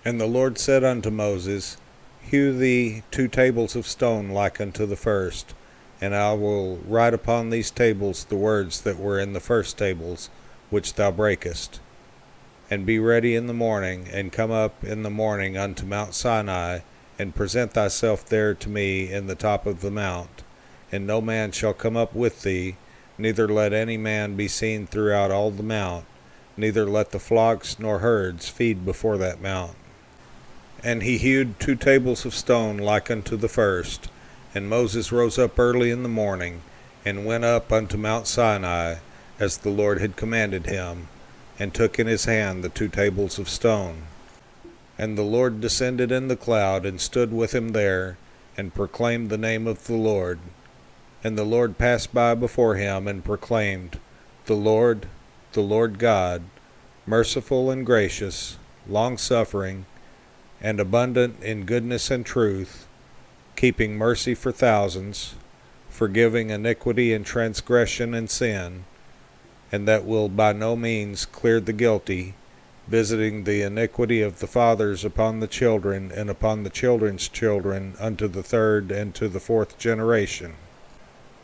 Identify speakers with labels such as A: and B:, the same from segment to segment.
A: And the Lord said unto Moses, Hew thee 2 tables of stone like unto the first, and I will write upon these tables the words that were in the first tables, which thou breakest. And be ready in the morning, and come up in the morning unto Mount Sinai, and present thyself there to me in the top of the mount. And no man shall come up with thee, neither let any man be seen throughout all the mount, neither let the flocks nor herds feed before that mount. And he hewed 2 tables of stone like unto the first. And Moses rose up early in the morning, and went up unto Mount Sinai, as the Lord had commanded him, and took in his hand the 2 tables of stone. And the Lord descended in the cloud, and stood with him there, and proclaimed the name of the Lord. And the Lord passed by before him, and proclaimed, the Lord God, merciful and gracious, long-suffering, and abundant in goodness and truth, keeping mercy for thousands, forgiving iniquity and transgression and sin, and that will by no means clear the guilty, visiting the iniquity of the fathers upon the children and upon the children's children unto the 3rd and to the 4th generation.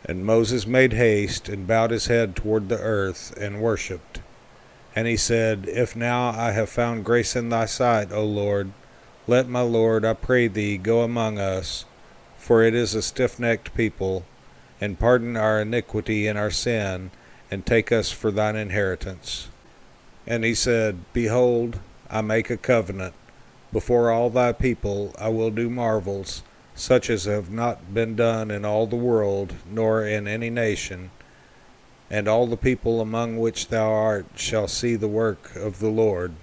A: And Moses made haste, and bowed his head toward the earth, and worshipped. And he said, If now I have found grace in thy sight, O Lord, let my Lord, I pray thee, go among us, for it is a stiff-necked people, and pardon our iniquity and our sin, and take us for thine inheritance. And he said, Behold, I make a covenant. Before all thy people I will do marvels, such as have not been done in all the world, nor in any nation. And all the people among which thou art shall see the work of the Lord.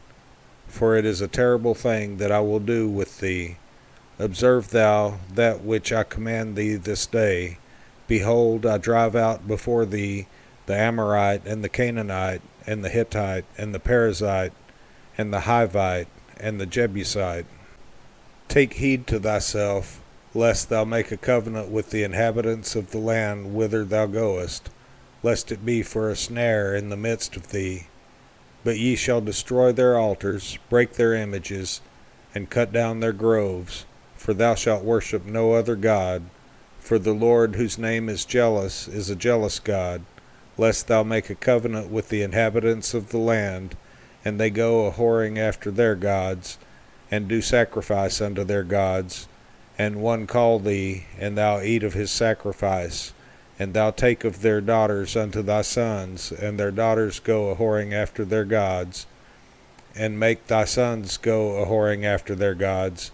A: For it is a terrible thing that I will do with thee. Observe thou that which I command thee this day. Behold, I drive out before thee the Amorite, and the Canaanite, and the Hittite, and the Perizzite, and the Hivite, and the Jebusite. Take heed to thyself, lest thou make a covenant with the inhabitants of the land whither thou goest, lest it be for a snare in the midst of thee. But ye shall destroy their altars, break their images, and cut down their groves, for thou shalt worship no other God. For the Lord, whose name is jealous, is a jealous God, lest thou make a covenant with the inhabitants of the land, and they go a-whoring after their gods, and do sacrifice unto their gods, and one call thee, and thou eat of his sacrifice, and thou take of their daughters unto thy sons, and their daughters go a-whoring after their gods, and make thy sons go a-whoring after their gods.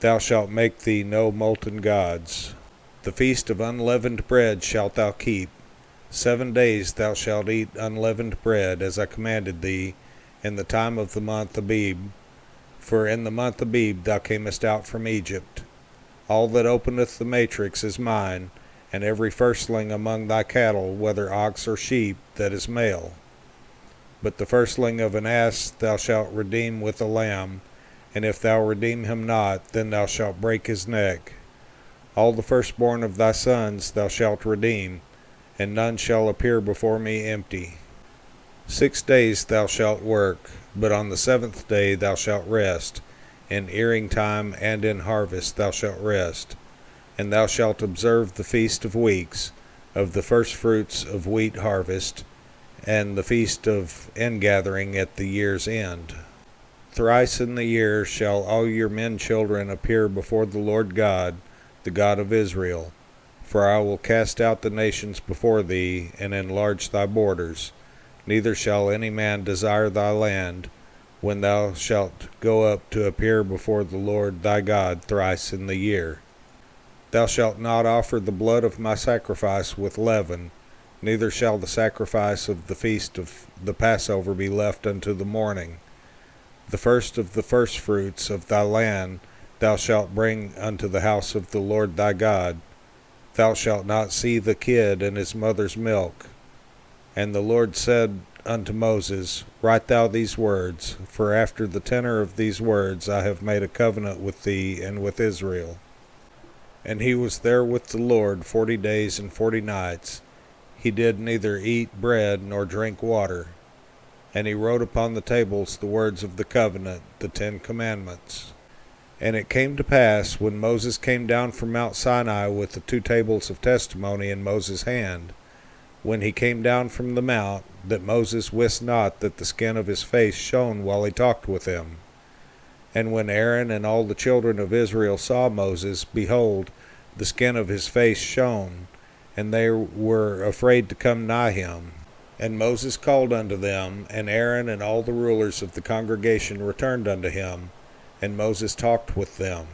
A: Thou shalt make thee no molten gods. The feast of unleavened bread shalt thou keep. 7 days thou shalt eat unleavened bread, as I commanded thee, in the time of the month Abib. For in the month Abib thou camest out from Egypt. All that openeth the matrix is mine, and every firstling among thy cattle, whether ox or sheep, that is male. But the firstling of an ass thou shalt redeem with a lamb, and if thou redeem him not, then thou shalt break his neck. All the firstborn of thy sons thou shalt redeem, and none shall appear before me empty. 6 days thou shalt work, but on the 7th day thou shalt rest. In earing time and in harvest thou shalt rest. And thou shalt observe the feast of weeks, of the firstfruits of wheat harvest, and the feast of ingathering at the year's end. Thrice in the year shall all your men children appear before the Lord God, the God of Israel. For I will cast out the nations before thee, and enlarge thy borders. Neither shall any man desire thy land, when thou shalt go up to appear before the Lord thy God thrice in the year. Thou shalt not offer the blood of my sacrifice with leaven, neither shall the sacrifice of the feast of the Passover be left unto the morning. The first of the firstfruits of thy land thou shalt bring unto the house of the Lord thy God. Thou shalt not see the kid and his mother's milk. And the Lord said unto Moses, Write thou these words, for after the tenor of these words I have made a covenant with thee and with Israel. And he was there with the Lord 40 days and 40 nights. He did neither eat bread nor drink water. And he wrote upon the tables the words of the covenant, the 10 Commandments. And it came to pass, when Moses came down from Mount Sinai with the 2 tables of testimony in Moses' hand, when he came down from the mount, that Moses wist not that the skin of his face shone while he talked with him. And when Aaron and all the children of Israel saw Moses, behold, the skin of his face shone, and they were afraid to come nigh him. And Moses called unto them, and Aaron and all the rulers of the congregation returned unto him, and Moses talked with them.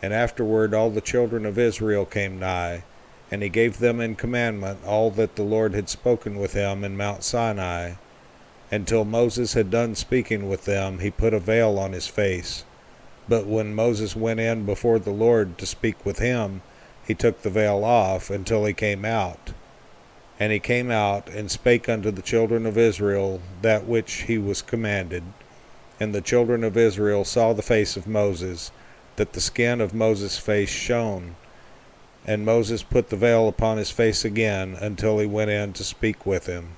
A: And afterward all the children of Israel came nigh, and he gave them in commandment all that the Lord had spoken with him in Mount Sinai. And till Moses had done speaking with them, he put a veil on his face. But when Moses went in before the Lord to speak with him, he took the veil off until he came out. And he came out and spake unto the children of Israel that which he was commanded. And the children of Israel saw the face of Moses, that the skin of Moses' face shone. And Moses put the veil upon his face again until he went in to speak with him.